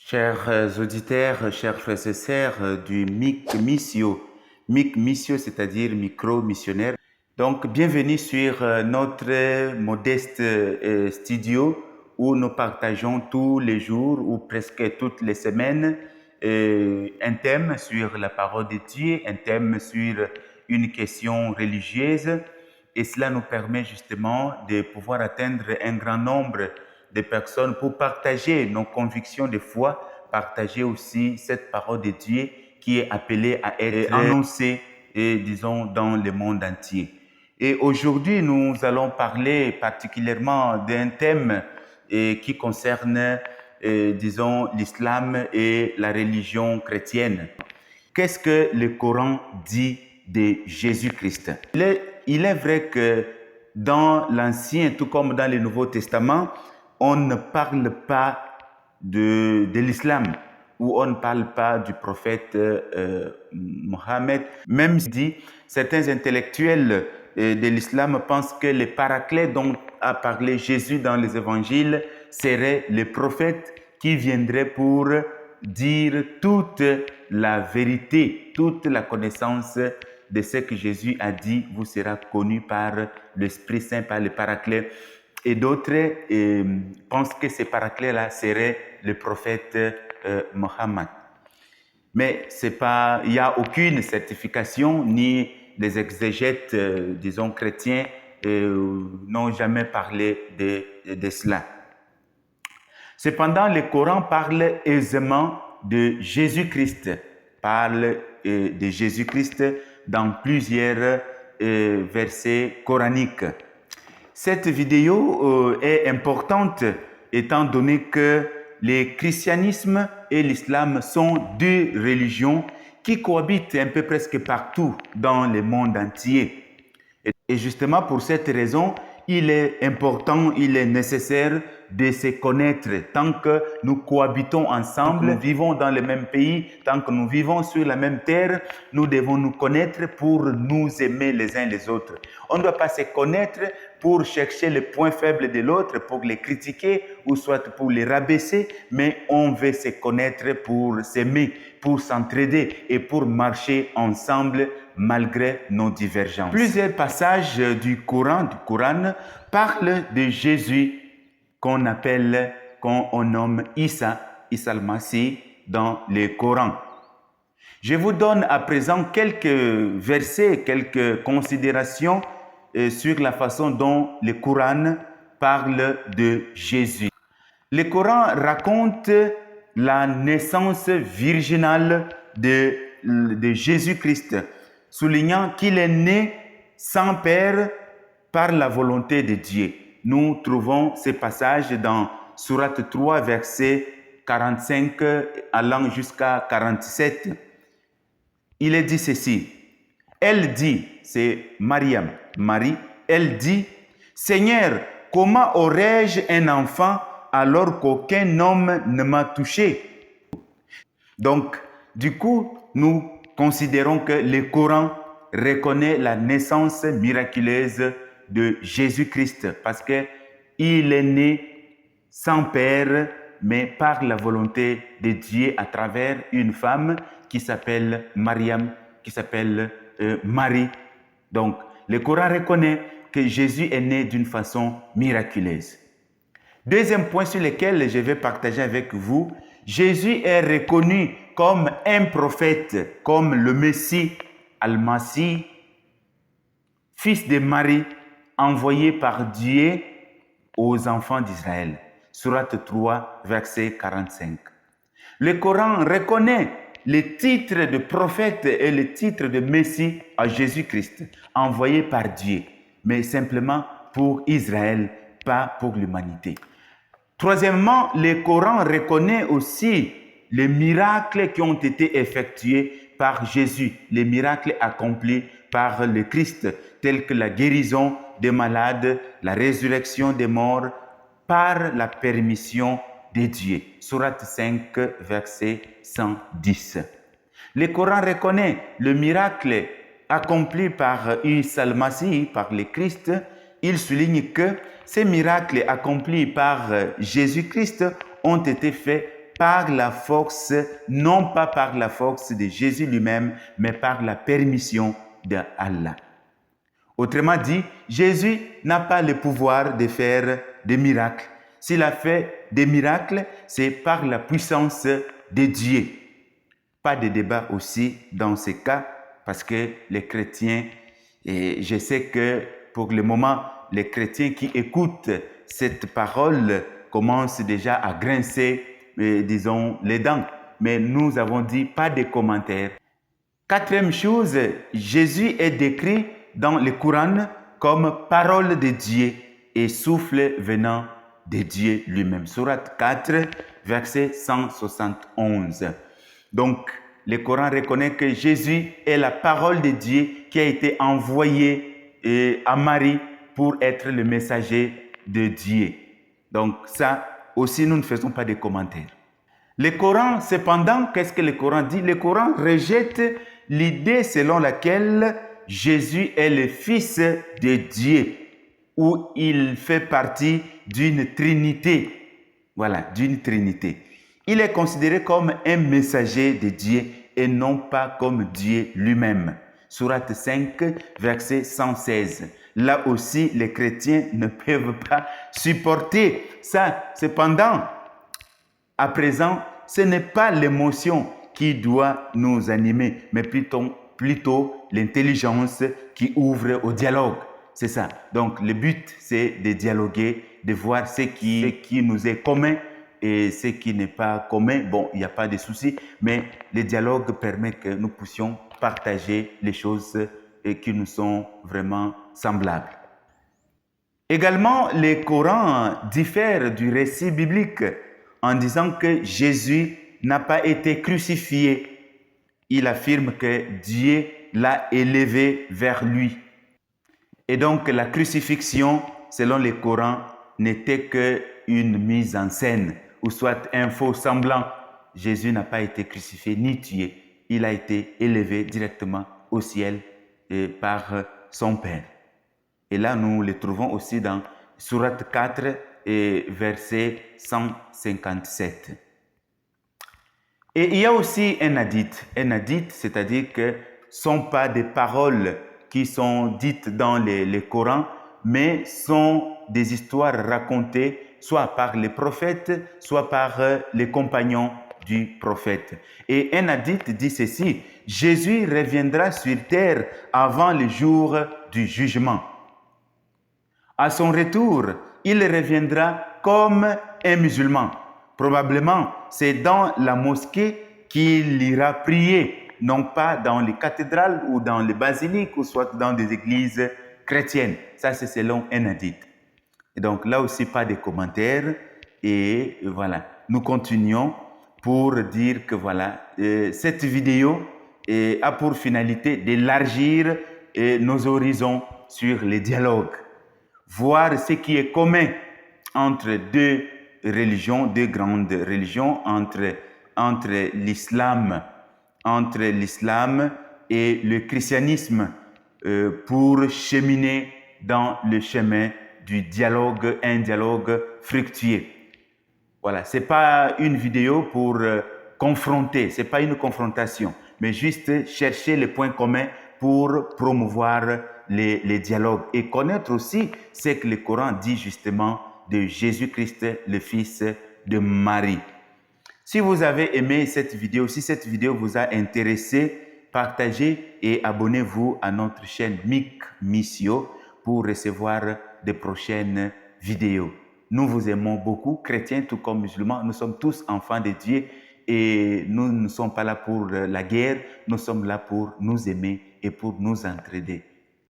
Chers auditeurs, chers frères et sœurs du MIC Missio, c'est-à-dire micro-missionnaire. Donc, bienvenue sur notre modeste studio où nous partageons tous les jours ou presque toutes les semaines un thème sur la parole de Dieu, un thème sur une question religieuse. Et cela nous permet justement de pouvoir atteindre un grand nombre de personnes pour partager nos convictions de foi, partager aussi cette parole de Dieu qui est appelée à être annoncée, disons, dans le monde entier. Et aujourd'hui, nous allons parler particulièrement d'un thème qui concerne, disons, l'islam et la religion chrétienne. Qu'est-ce que le Coran dit de Jésus-Christ? Il est vrai que dans l'Ancien, tout comme dans le Nouveau Testament, on ne parle pas de l'islam ou on ne parle pas du prophète Mohammed. Même si certains intellectuels de l'islam pensent que le paraclet dont a parlé Jésus dans les évangiles serait le prophète qui viendrait pour dire toute la vérité, toute la connaissance de ce que Jésus a dit vous sera connu par l'Esprit Saint, par le paraclet. Et d'autres pensent que ce paraclet-là serait le prophète Mohammed. Mais il n'y a aucune certification, ni les exégètes, disons, chrétiens, n'ont jamais parlé de cela. Cependant, le Coran parle aisément de Jésus-Christ, parle de Jésus-Christ dans plusieurs versets coraniques. Cette vidéo est importante étant donné que le christianisme et l'islam sont deux religions qui cohabitent un peu presque partout dans le monde entier. Et justement pour cette raison, il est important, il est nécessaire de se connaître. Tant que nous cohabitons ensemble, nous vivons dans le même pays, tant que nous vivons sur la même terre, nous devons nous connaître pour nous aimer les uns les autres. On ne doit pas se connaître pour chercher les points faibles de l'autre, pour les critiquer ou soit pour les rabaisser, mais on veut se connaître pour s'aimer, pour s'entraider et pour marcher ensemble malgré nos divergences. Plusieurs passages du Coran parlent de Jésus qu'on nomme Isa al-Masih dans le Coran. Je vous donne à présent quelques versets, quelques considérations sur la façon dont le Coran parle de Jésus. Le Coran raconte la naissance virginale de Jésus-Christ, soulignant qu'il est né sans père par la volonté de Dieu. Nous trouvons ce passage dans Sourate 3, verset 45 allant jusqu'à 47. Il est dit ceci. Elle dit, c'est Mariam, Marie, elle dit, Seigneur, comment aurais-je un enfant alors qu'aucun homme ne m'a touché? Donc, du coup, nous considérons que le Coran reconnaît la naissance miraculeuse de Jésus-Christ parce qu'il est né sans père, mais par la volonté de Dieu à travers une femme qui s'appelle Mariam, qui s'appelle Marie. Donc, le Coran reconnaît que Jésus est né d'une façon miraculeuse. Deuxième point sur lequel je vais partager avec vous, Jésus est reconnu comme un prophète, comme le Messie, Al-Masih, fils de Marie, envoyé par Dieu aux enfants d'Israël. Sourate 3, verset 45. Le Coran reconnaît le titre de prophète et le titre de Messie à Jésus-Christ, envoyé par Dieu, mais simplement pour Israël, pas pour l'humanité. Troisièmement, le Coran reconnaît aussi les miracles qui ont été effectués par Jésus, les miracles accomplis par le Christ, tels que la guérison des malades, la résurrection des morts, par la permission de Dieu. Sourate 5, verset 110. Le Coran reconnaît le miracle accompli par Isa al-Masih, par le Christ. Il souligne que ces miracles accomplis par Jésus-Christ ont été faits par la force, non pas par la force de Jésus lui-même, mais par la permission d'Allah. Autrement dit, Jésus n'a pas le pouvoir de faire des miracles. S'il a fait des miracles, c'est par la puissance de Dieu. Pas de débat aussi dans ce cas, parce que les chrétiens, et je sais que pour le moment, les chrétiens qui écoutent cette parole commencent déjà à grincer, disons, les dents. Mais nous avons dit pas de commentaires. Quatrième chose, Jésus est décrit dans le Coran comme parole de Dieu et souffle venant de Dieu lui-même. Sourate 4, verset 171. Donc, le Coran reconnaît que Jésus est la parole de Dieu qui a été envoyée à Marie pour être le messager de Dieu. Donc, ça aussi, nous ne faisons pas de commentaires. Le Coran, cependant, qu'est-ce que le Coran dit? Le Coran rejette l'idée selon laquelle Jésus est le Fils de Dieu, où il fait partie d'une trinité. Voilà, d'une trinité. Il est considéré comme un messager de Dieu et non pas comme Dieu lui-même. Sourate 5, verset 116. Là aussi, les chrétiens ne peuvent pas supporter ça. Cependant, à présent, ce n'est pas l'émotion qui doit nous animer, mais plutôt l'intelligence qui ouvre au dialogue. C'est ça. Donc, le but, c'est de dialoguer, de voir ce qui nous est commun et ce qui n'est pas commun. Bon, il n'y a pas de souci, mais le dialogue permet que nous puissions partager les choses qui nous sont vraiment semblables. Également, le Coran diffère du récit biblique en disant que Jésus n'a pas été crucifié. Il affirme que Dieu l'a élevé vers lui. Et donc la crucifixion, selon le Coran, n'était qu'une mise en scène ou soit un faux semblant. Jésus n'a pas été crucifié ni tué. Il a été élevé directement au ciel par son Père. Et là, nous le trouvons aussi dans Sourate 4 et verset 157. Et il y a aussi un hadith. Un hadith, c'est-à-dire que ce ne sont pas des paroles qui sont dites dans le Coran, mais sont des histoires racontées soit par les prophètes, soit par les compagnons du prophète. Et un hadith dit ceci: Jésus reviendra sur terre avant le jour du jugement. À son retour, il reviendra comme un musulman. Probablement, c'est dans la mosquée qu'il ira prier, non pas dans les cathédrales ou dans les basiliques ou soit dans des églises chrétiennes. Ça, c'est selon un hadith. Et donc, là aussi, pas de commentaires. Et voilà, nous continuons pour dire que voilà, cette vidéo a pour finalité d'élargir nos horizons sur les dialogues. Voir ce qui est commun entre deux religions, deux grandes religions, entre l'islam et le christianisme pour cheminer dans le chemin du dialogue, un dialogue fructueux. Voilà, ce n'est pas une vidéo pour confronter, ce n'est pas une confrontation, mais juste chercher les points communs pour promouvoir les dialogues et connaître aussi ce que le Coran dit justement de Jésus-Christ, le Fils de Marie. Si vous avez aimé cette vidéo, si cette vidéo vous a intéressé, partagez et abonnez-vous à notre chaîne MIC Missio pour recevoir de prochaines vidéos. Nous vous aimons beaucoup, chrétiens tout comme musulmans. Nous sommes tous enfants de Dieu et nous ne sommes pas là pour la guerre. Nous sommes là pour nous aimer et pour nous entraider.